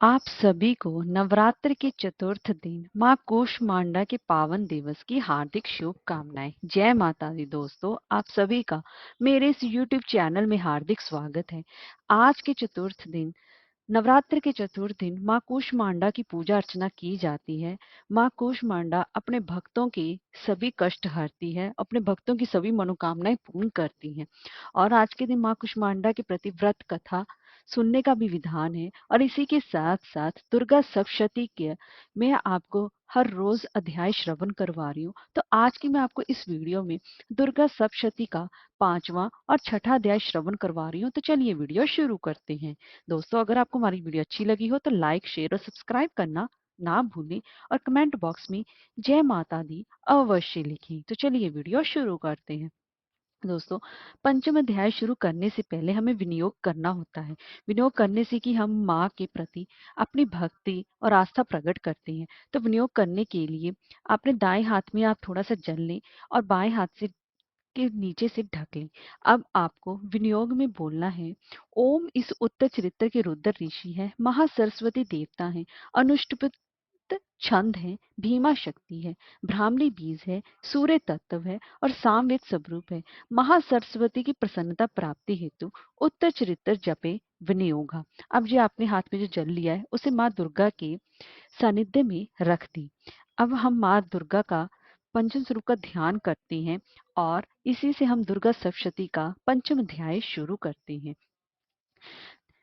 आप सभी को नवरात्र के चतुर्थ दिन माँ कूष्मांडा के पावन दिवस की हार्दिक शुभकामनाएं। जय माता दी दोस्तों, आप सभी का मेरे इस YouTube चैनल में हार्दिक स्वागत है। आज के चतुर्थ दिन नवरात्र के चतुर्थ दिन माँ कूष्मांडा की पूजा अर्चना की जाती है। माँ कूष्मांडा अपने भक्तों के सभी कष्ट हरती है, अपने भक्तों की सभी मनोकामनाएं पूर्ण करती हैं। और आज के दिन माँ कूष्मांडा के प्रति व्रत कथा सुनने का भी विधान है। और इसी के साथ साथ दुर्गा सप्तशती के मैं आपको हर रोज अध्याय श्रवण करवा रही हूँ। तो आज की मैं आपको इस वीडियो में दुर्गा सप्तशती का 5वां और छठा अध्याय श्रवण करवा रही हूँ। तो चलिए वीडियो शुरू करते हैं। दोस्तों, अगर आपको हमारी वीडियो अच्छी लगी हो तो लाइक, शेयर और सब्सक्राइब करना ना भूलें और कमेंट बॉक्स में जय माता दी अवश्य लिखें। तो चलिए वीडियो शुरू करते हैं। दोस्तों, पंचम अध्याय शुरू करने से पहले हमें विनियोग करना होता है। विनियोग करने से कि हम माँ के प्रति अपनी भक्ति और आस्था प्रकट करते हैं। तो विनियोग करने के लिए अपने दाएं हाथ में आप थोड़ा सा जल लें और बाएं हाथ से के नीचे से ढक लें। अब आपको विनियोग में बोलना है, ओम इस उत्तर चरित्र के रुद्र ऋषि है, महासरस्वती देवता है, अनुष्टुप्त छंद है, भीमा शक्ति है, ब्राह्मणी बीज है, सूर्य तत्व है और सामवेद स्वरूप है। महासरस्वती की प्रसन्नता प्राप्ति हेतु उत्तर चरित्र जपे विनियोगा। अब जो आपने हाथ में जो जल लिया है उसे माँ दुर्गा के सानिध्य में रख दी। अब हम माँ दुर्गा का पंचम स्वरूप का ध्यान करते हैं और इसी से हम दुर्गा सप्तशती का पंचम अध्याय शुरू करते हैं।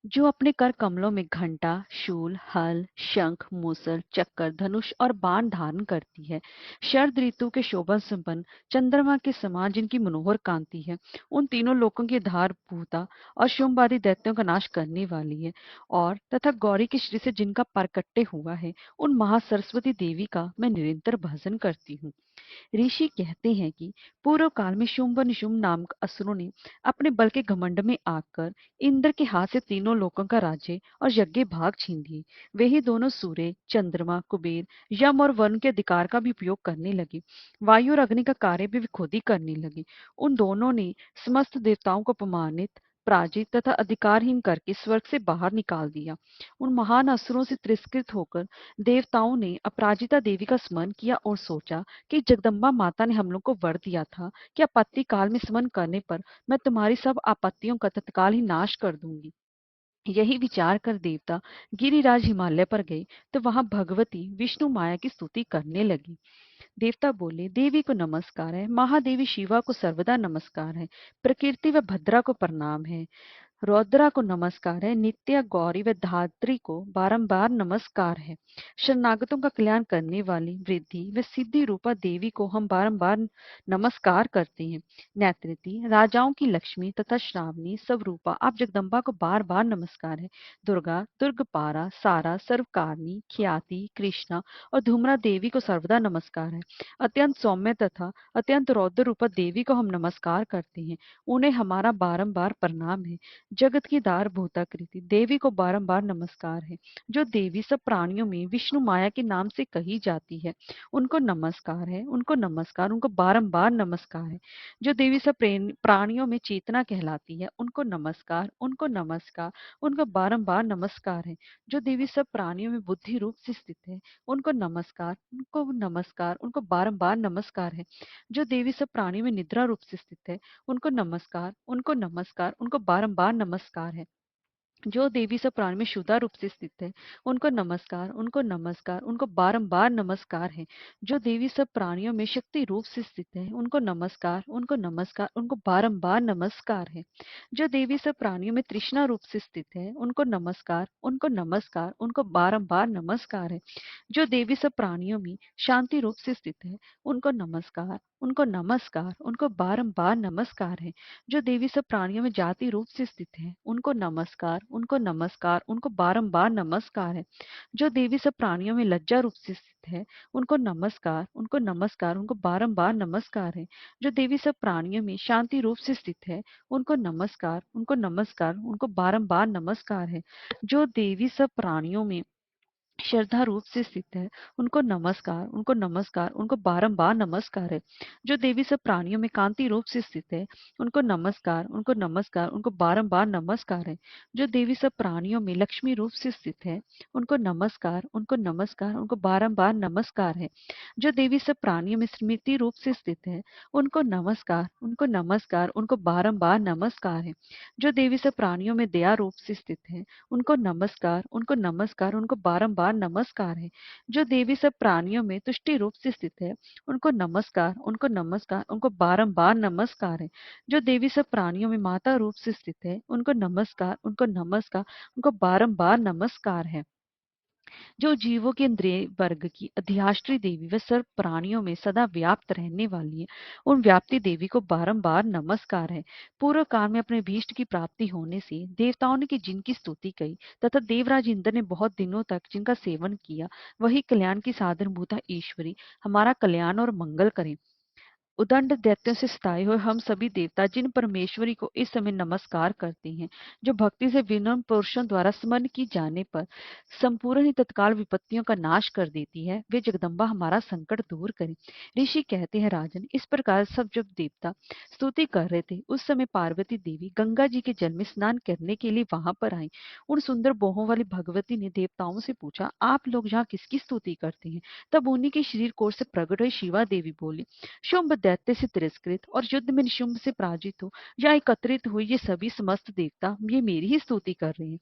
जो अपने कर कमलों में घंटा, शूल, हल, शंख, मूसल, चक्कर, धनुष और बाण धारण करती है, शरद ऋतु के शोभा संपन्न चंद्रमा के समान जिनकी मनोहर कांति है, उन तीनों लोकों की धार भूता और शुंभादि दैत्यों का नाश करने वाली है, और तथा गौरी के श्री से जिनका परकट्टे हुआ है, उन महासरस्वती देवी का मैं निरंतर भजन करती हूँ। ऋषि कहते हैं कि पूर्व काल में शुंभ निशुंभ नामक असुरों ने अपने बल के घमंड में आकर इंद्र के हाथ से तीनों लोकों का राज्य और यज्ञ भाग छीन लिए। वे ही दोनों सूर्य, चंद्रमा, कुबेर, यम और वरुण के अधिकार का भी उपयोग करने लगे। वायु और अग्नि का कार्य भी वे खुद ही करने लगे। उन दोनों ने समस्त देवताओं को अपमानित, पराजित तथा अधिकारहीन करके स्वर्ग से बाहर निकाल दिया। उन महान असुरों से तिरस्कृत होकर देवताओं ने अपराजिता देवी का स्मरण किया और सोचा कि जगदम्बा माता ने हम लोग को वर दिया था कि आपत्ति काल में स्मरण करने पर मैं तुम्हारी सब आपत्तियों का तत्काल ही नाश कर दूंगी। यही विचार कर देवता गिरिराज हिमालय पर गए तो वहां भगवती विष्णु माया की स्तुति करने लगी। देवता बोले, देवी को नमस्कार है, महादेवी शिवा को सर्वदा नमस्कार है, प्रकृति व भद्रा को प्रणाम है, रौद्रा को नमस्कार है, नित्या, गौरी व धात्री को बारंबार नमस्कार है। शरणागतों का कल्याण करने वाली वृद्धि व सिद्धि रूपा देवी को हम बारंबार नमस्कार करते हैं। नेत्रिति, राजाओं की लक्ष्मी तथा श्रावणी स्वरूपा आप जगदम्बा को बार बार नमस्कार है। दुर्गा, दुर्गपारा, सारा, सर्वकारिणी, ख्याति, कृष्णा और धूम्रा देवी को सर्वदा नमस्कार है। अत्यंत सौम्य तथा अत्यंत रौद्र रूपा देवी को हम नमस्कार करते हैं। उन्हें हमारा बारंबार प्रणाम है। जगत की दार भूताकृति देवी को बारंबार नमस्कार है। जो देवी सब प्राणियों में विष्णु माया के नाम से कही जाती है, उनको नमस्कार है, उनको नमस्कार, उनको बारंबार नमस्कार है। जो देवी सब प्राणियों में चेतना कहलाती है, उनको नमस्कार, उनको नमस्कार, उनको बारंबार नमस्कार है। जो देवी सब प्राणियों में बुद्धि रूप से स्थित है, उनको नमस्कार, उनको नमस्कार, उनको बारंबार नमस्कार है। जो देवी सब प्राणियों में निद्रा रूप से स्थित है, उनको नमस्कार, उनको नमस्कार, उनको बारंबार नमस्कार है। जो देवी सब प्राणी में शुदा रूप से स्थित है, उनको नमस्कार, उनको नमस्कार, उनको बारंबार नमस्कार है। जो देवी सब प्राणियों में शक्ति रूप से स्थित है, उनको नमस्कार, उनको नमस्कार, उनको बारंबार नमस्कार है। जो देवी सब प्राणियों में तृष्णा रूप से स्थित है, उनको नमस्कार, उनको नमस्कार, उनको बारंबार नमस्कार है। जो देवी सब प्राणियों में शांति रूप से स्थित है, उनको नमस्कार, उनको नमस्कार, उनको बारंबार नमस्कार है। जो देवी सब प्राणियों में जाति रूप से स्थित है, उनको नमस्कार, उनको नमस्कार, उनको बारंबार नमस्कार है। जो देवी सब प्राणियों में लज्जा रूप से स्थित है, उनको नमस्कार, उनको नमस्कार, उनको बारंबार नमस्कार है। जो देवी सब प्राणियों में शांति रूप से स्थित है, उनको नमस्कार, उनको नमस्कार, उनको बारंबार नमस्कार है। जो देवी सब प्राणियों में श्रद्धा रूप से स्थित है, उनको नमस्कार, उनको नमस्कार, उनको बारंबार नमस्कार है। जो देवी सब प्राणियों में कांति रूप से स्थित है, उनको नमस्कार, उनको नमस्कार, उनको बारंबार नमस्कार है। जो देवी सब प्राणियों में लक्ष्मी रूप से स्थित है, उनको नमस्कार, उनको नमस्कार, उनको बारंबार नमस्कार है। जो देवी सब प्राणियों में स्मृति रूप से स्थित है, उनको नमस्कार, उनको नमस्कार, उनको बारंबार नमस्कार है। जो देवी सब प्राणियों में दया रूप से स्थित है, उनको नमस्कार, उनको नमस्कार, उनको बारंबार नमस्कार है। जो देवी सब प्राणियों में तुष्टि रूप से स्थित है, उनको नमस्कार, उनको नमस्कार, उनको बारंबार नमस्कार है। जो देवी सब प्राणियों में माता रूप से स्थित है, उनको नमस्कार, उनको नमस्कार, उनको बारंबार नमस्कार है। जो जीवों के इंद्रिय वर्ग की अधिष्ठात्री देवी व सर्व प्राणियों में सदा व्याप्त रहने वाली है, उन व्याप्ति देवी को बारंबार नमस्कार है। पूर्व काल में अपने भीष्ट की प्राप्ति होने से देवताओं ने जिनकी स्तुति कही तथा देवराज इंद्र ने बहुत दिनों तक जिनका सेवन किया, वही कल्याण की साधन भूता ईश्वरी हमारा कल्याण और मंगल करें। उदंड दैत्यों से सताए हुए हम सभी देवता जिन परमेश्वरी को इस समय नमस्कार करते हैं, जो भक्ति से विनम्र पुरुषों द्वारा स्मरण की जाने पर संपूर्ण ही तत्काल विपत्तियों का नाश कर देती है, वे जगदम्बा हमारा संकट दूर करें। ऋषि कहते हैं, राजन, इस प्रकार सब जब देवता स्तुति कर रहे थे, उस समय पार्वती देवी गंगा जी के जल में स्नान करने के लिए वहां पर आई। उन सुंदर बोहों वाली भगवती ने देवताओं से पूछा, आप लोग यहाँ किसकी स्तुति करते हैं? तब उन्हीं के शरीर कोर से प्रकट हुई शिवा देवी बोली, शुंभ दैत्य से तिरस्कृत और युद्ध में निशुंभ से पराजित हो या एकत्रित हुए ये सभी समस्त देवता ये मेरी ही स्तुति कर रहे हैं।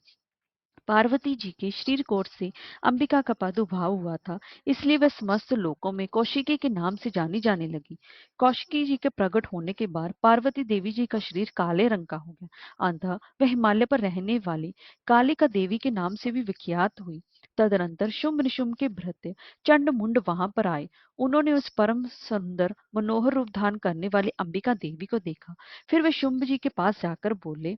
पार्वती जी के शरीर कोट से अंबिका का प्रादुर्भाव हुआ था, इसलिए वह समस्त लोकों में कौशिकी के नाम से जानी जाने लगी। कौशिकी जी के प्रकट होने के बाद पार्वती देवी जी का शरीर काले रंग का हो गया, अतः वह हिमालय पर रहने वाली कालिका देवी के नाम से भी विख्यात हुई। तदनंतर शुंभ निशुंभ के भृत्य चंड मुंड वहां पर आए। उन्होंने उस परम सुंदर मनोहर रूप धारण करने वाली अंबिका देवी को देखा। फिर वे शुंभ जी के पास जाकर बोले,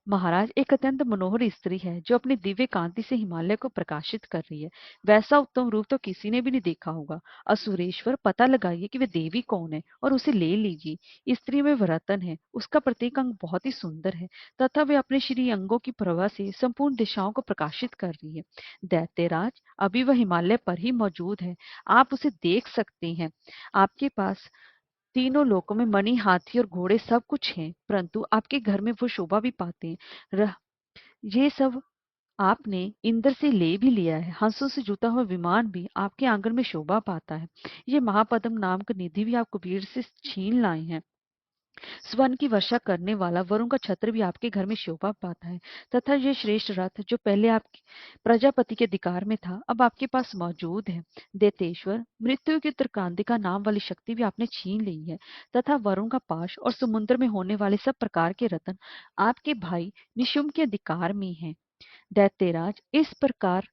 महाराज, एक अत्यंत मनोहर स्त्री है जो अपनी दिव्य कांति से हिमालय को प्रकाशित कर रही है। वैसा उत्तम रूप तो किसी ने भी नहीं देखा होगा। असुरेश्वर, पता लगाइए कि वे देवी कौन है और उसे ले लीजिए। स्त्री में वरतन है, उसका प्रत्येक अंग बहुत ही सुंदर है तथा वे अपने श्री अंगों की प्रभा से संपूर्ण दिशाओं को प्रकाशित कर रही है। दैत्यराज, अभी वह हिमालय पर ही मौजूद है, आप उसे देख सकते हैं। आपके पास तीनों लोकों में मणि, हाथी और घोड़े सब कुछ हैं, परंतु आपके घर में वो शोभा भी पाते हैं। रह ये सब आपने इंद्र से ले भी लिया है। हंसों से जुता हुआ विमान भी आपके आंगन में शोभा पाता है। ये महापद्म नाम का निधि भी आप कुबेर से छीन लाए हैं। स्वर्ण की वर्षा करने वाला वरुण का छत्र भी आपके घर में शोभा पाता है तथा ये श्रेष्ठ रथ जो पहले आप प्रजापति के अधिकार में था, अब आपके पास मौजूद है। दैतेश्वर, मृत्यु की उत्तराकांतिका नाम वाली शक्ति भी आपने छीन ली है तथा वरुण का पाश और समुद्र में होने वाले सब प्रकार के रत्न आपके भाई निशुंभ के अधिकार में हैं। दैत्यराज, इस प्रकार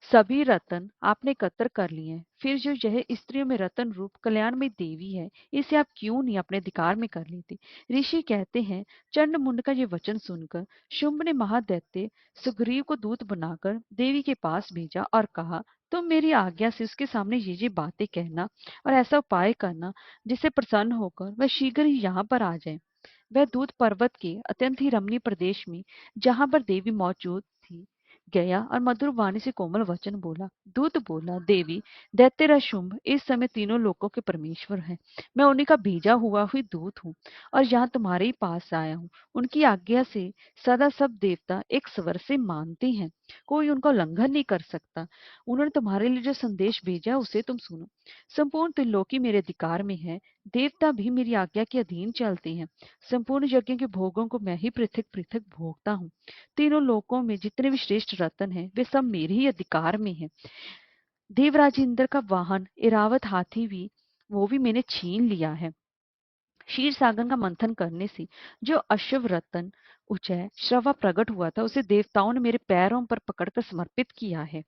सभी रत्न आपने एकत्र कर लिए हैं। फिर जो यह स्त्रियों में रत्न रूप कल्याण में देवी है, इसे आप क्यों नहीं अपने अधिकार में कर लेते? ऋषि कहते हैं, चंड मुंड का ये वचन सुनकर शुंभ ने महादैत्य सुग्रीव को दूत बनाकर देवी के पास भेजा और कहा, तुम मेरी आज्ञा से उसके सामने ये बातें कहना और ऐसा उपाय करना जिससे प्रसन्न होकर वह शीघ्र ही यहाँ पर आ जाए। वह दूत पर्वत के अत्यंत ही रमणीय प्रदेश में जहां पर देवी मौजूद थी गया और मधुर वाणी से कोमल वचन बोला। दूत बोला, देवी, दैत्यराज शुंभ इस समय तीनों लोकों के परमेश्वर हैं। मैं उन्हीं का भेजा हुआ हुई दूत हूँ और यहाँ तुम्हारे ही पास आया हूँ। उनकी आज्ञा से सदा सब देवता एक स्वर से मानते हैं, कोई उनका उल्लंघन नहीं कर सकता। उन्होंने तुम्हारे लिए जो संदेश भेजा है उसे तुम सुनो। संपूर्ण त्रिलोकी मेरे अधिकार में है, देवता भी मेरी आज्ञा के अधीन चलते हैं। संपूर्ण यज्ञ के भोगों को मैं ही पृथक पृथक भोगता हूँ। तीनों लोकों में जितने भी श्रेष्ठ रत्न हैं, वे सब मेरे ही अधिकार में हैं। देवराज इंद्र का वाहन इरावत हाथी भी वो भी मैंने छीन लिया है। क्षीर सागर का मंथन करने से जो अश्व रत्न उचय श्रवा प्रकट हुआ था, उसे देवताओं ने मेरे पैरों पर पकड़कर समर्पित किया है।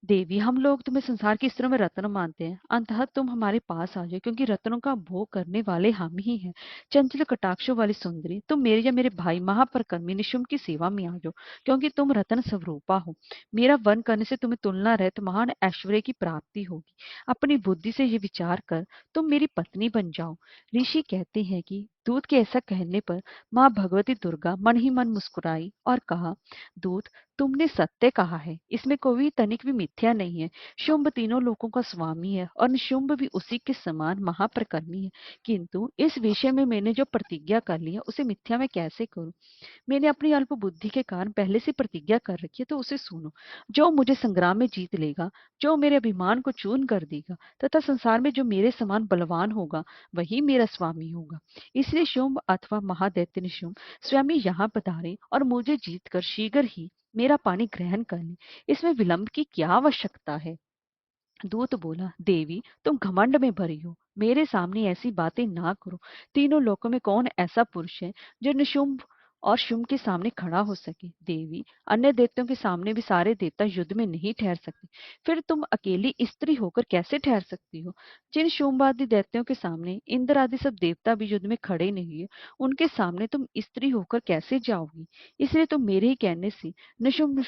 देवी, हम लोग तुम्हें संसार की स्त्रियों में रत्न मानते हैं, अंततः तुम हमारे पास आ जाओ, क्योंकि रत्नों का भोग करने वाले हम ही हैं। चंचल कटाक्षों वाली सुंदरी, तुम मेरे या मेरे भाई महापरकर्मी निशुंभ की सेवा में आ जाओ, क्योंकि तुम रत्न स्वरूपा हो। मेरा वन करने से तुम्हें तुलना रहित महान ऐश्वर्य की प्राप्ति होगी। अपनी बुद्धि से ये विचार कर तुम मेरी पत्नी बन जाओ। ऋषि कहते हैं कि दूत के ऐसा कहने पर माँ भगवती दुर्गा मन ही मन मुस्कुराई और कहा, दूत, तुमने सत्य कहा है, इसमें कोई तनिक भी मिथ्या नहीं है। शुंभ तीनों लोकों का स्वामी है और निशुंभ भी उसी के समान महाप्रकर्मी है, किंतु इस विषय में मैंने जो प्रतिज्ञा कर ली है उसे मिथ्या में कैसे करूं। मैंने अपनी अल्प बुद्धि के कारण पहले से प्रतिज्ञा कर रखी है, तो उसे सुनो। जो मुझे संग्राम में जीत लेगा, जो मेरे अभिमान को चूर्ण कर देगा तथा संसार में जो मेरे समान बलवान होगा, वही मेरा स्वामी होगा। इसलिए शुंभ अथवा महादैत्य निशुंभ स्वयं ही यहाँ पधारे और मुझे जीतकर शीघ्र ही मेरा पानी ग्रहण कर ले। इसमें विलंब की क्या आवश्यकता है। दूत बोला, देवी, तुम घमंड में भरी हो, मेरे सामने ऐसी बातें ना करो। तीनों लोकों में कौन ऐसा पुरुष है जो निशुंभ और शुंभ के सामने खड़ा हो सके। देवी, अन्य देवताओं के सामने भी सारे देवता युद्ध में नहीं ठहर सकते, फिर तुम अकेली स्त्री होकर कैसे ठहर सकती हो। जिन शुंभ आदि दैत्यों के सामने इंद्र आदि सब देवता भी युद्ध में खड़े नहीं है, उनके सामने तुम स्त्री होकर कैसे जाओगी। इसलिए तुम मेरे ही कहने से निशुंभ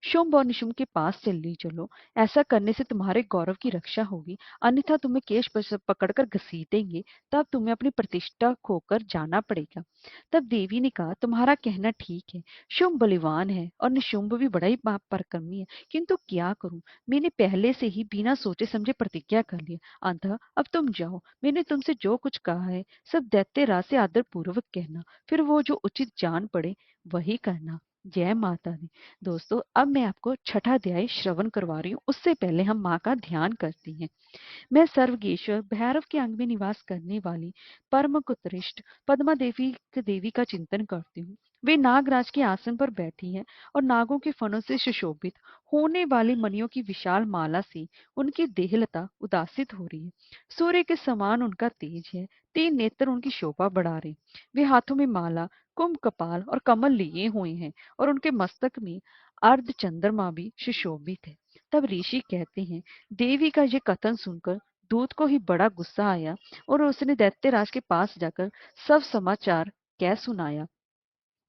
शुंभ और निशुंभ के पास चली चलो। ऐसा करने से तुम्हारे गौरव की रक्षा होगी, अन्यथा तुम्हें केश पकड़कर घसीटेंगे, तब तुम्हें अपनी प्रतिष्ठा खोकर जाना पड़ेगा। तब देवी ने कहा, तुम्हारा कहना ठीक है, शुंभ बलवान है और निशुंभ भी बड़ा ही पराक्रमी है, किंतु क्या करूं, मैंने पहले से ही बिना सोचे समझे प्रतिज्ञा कर लिया। अतः अब तुम जाओ, मैंने तुमसे जो कुछ कहा है सब दैत्य राज से आदर पूर्वक कहना, फिर वो जो उचित जान पड़े वही करना। जय माता दी। दोस्तों, अब मैं आपको छठा अध्याय श्रवण करवा रही हूँ, उससे पहले हम माँ का ध्यान करते हैं। मैं सर्वगेश्वर भैरव के अंग में निवास करने वाली परम कुत्रिष्ट पद्मा देवी का चिंतन करती हूँ। वे नागराज के आसन पर बैठी हैं और नागों के फनों से सुशोभित होने वाली मणियों की विशाल माला से उनकी देहलता उदासित हो रही है। सूर्य के समान उनका तेज है, तीन नेत्र उनकी शोभा बढ़ा रहे। वे हाथों में माला, कुंभ कपाल और कमल लिए हुए हैं और उनके मस्तक में अर्ध चंद्रमा भी सुशोभित है। तब ऋषि कहते हैं, देवी का ये कथन सुनकर दूत को ही बड़ा गुस्सा आया और उसने दैत्यराज के पास जाकर सब समाचार कह सुनाया।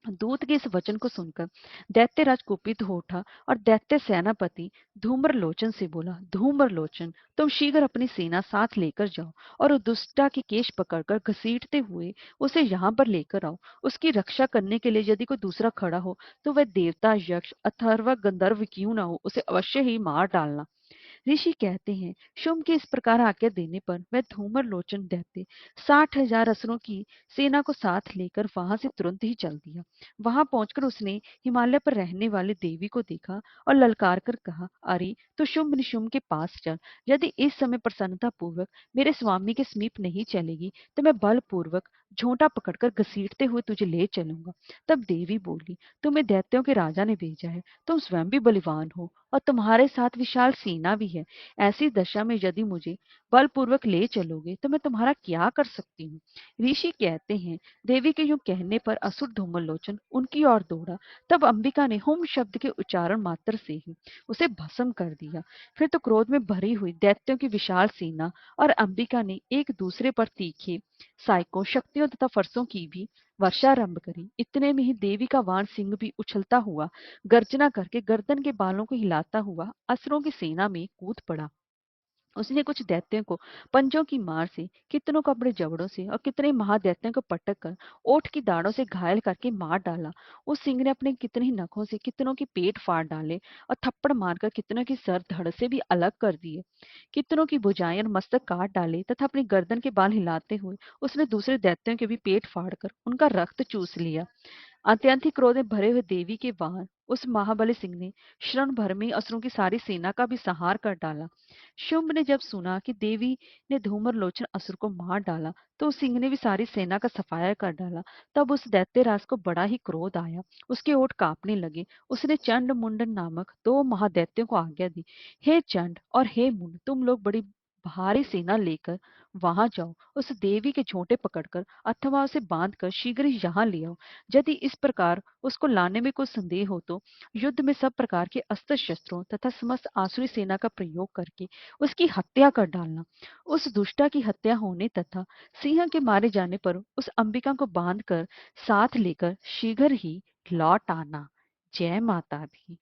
दूत के इस वचन को सुनकर दैत्यराज कुपित हो उठा और दैत्य सेनापति धूम्रलोचन से बोला, धूम्रलोचन, तुम शीघ्र अपनी सेना साथ लेकर जाओ और उस दुष्टा के केश पकड़कर घसीटते हुए उसे यहाँ पर लेकर आओ। उसकी रक्षा करने के लिए यदि कोई दूसरा खड़ा हो तो वह देवता, यक्ष अथर्व गंधर्व क्यों ना हो, उसे अवश्य ही मार डालना। ऋषि कहते हैं, शुंभ के इस प्रकार आज्ञा देने पर वह धूमर लोचन दैत्य 60,000 असुरों की सेना को साथ लेकर वहां से तुरंत ही चल दिया। वहां पहुंचकर उसने हिमालय पर रहने वाली देवी को देखा और ललकार कर कहा, अरे तो शुंभ निशुंभ के पास चल। यदि इस समय प्रसन्नता पूर्वक मेरे स्वामी के समीप नहीं चलेगी तो मैं बलपूर्वक झोंटा पकड़कर घसीटते हुए तुझे ले चलूंगा। तब देवी बोली, तुम्हें दैत्यों के राजा ने भेजा है, तुम स्वयं भी बलवान हो और तुम्हारे साथ विशाल सेना भी है। ऐसी दशा में यदि मुझे बलपूर्वक ले चलोगे तो मैं तुम्हारा क्या कर सकती हूँ। ऋषि कहते हैं, देवी के यूं कहने पर असुर धूमरलोचन उनकी ओर दौड़ा। तब अंबिका ने हुम शब्द के उच्चारण मात्र से ही उसे भस्म कर दिया। फिर तो क्रोध में भरी हुई दैत्यों की विशाल सेना और अंबिका ने एक दूसरे पर तीखे साइकों, शक्तियों तथा फरसों की भी वर्षारंभ करी। इतने में ही देवी का वाण सिंह भी उछलता हुआ गर्जना करके गर्दन के बालों को हिलाता हुआ असुरों की सेना में कूद पड़ा। उसने कुछ दैत्यों को पंजों की मार से, कितनों को अपने जबड़ों से और कितने महादैत्यों को पटक कर ओठ की दाढ़ों से घायल करके मार डाला। उस सिंह ने अपने कितने ही नखों से कितनों के पेट फाड़ डाले और थप्पड़ मारकर कितनों की सर धड़ से भी अलग कर दिए। कितनों की भुजाएं और मस्तक काट डाले तथा अपनी गर्दन के बाल हिलाते हुए उसने दूसरे दैत्यों के भी पेट फाड़कर उनका रक्त चूस लिया। अत्यंत ही क्रोध में भरे हुए देवी के वाहन उस महाबली सिंह ने क्षण भर में असुरों की सारी सेना का भी संहार कर डाला। शुंभ ने जब सुना कि देवी ने धूमर लोचन असुर को मार डाला तो उस सिंह ने भी सारी सेना का सफाया कर डाला। तब उस दैत्यराज को बड़ा ही क्रोध आया, उसके ओठ कांपने लगे। उसने चंड मुंडन नामक दो महादैत्यों को आज्ञा दी, हे चंड और हे मुंड, तुम लोग बड़ी भारी सेना लेकर वहां जाओ। उस देवी के झोंटे पकड़कर अथवा उसे बांधकर शीघ्र ही यहाँ ले आओ। यदि इस प्रकार उसको लाने में कोई संदेह हो तो युद्ध में सब प्रकार के अस्त्र शस्त्रों तथा समस्त आसुरी सेना का प्रयोग करके उसकी हत्या कर डालना। उस दुष्टा की हत्या होने तथा सिंह के मारे जाने पर उस अंबिका को बांधकर साथ लेकर शीघ्र ही लौट आना। जय माता दी।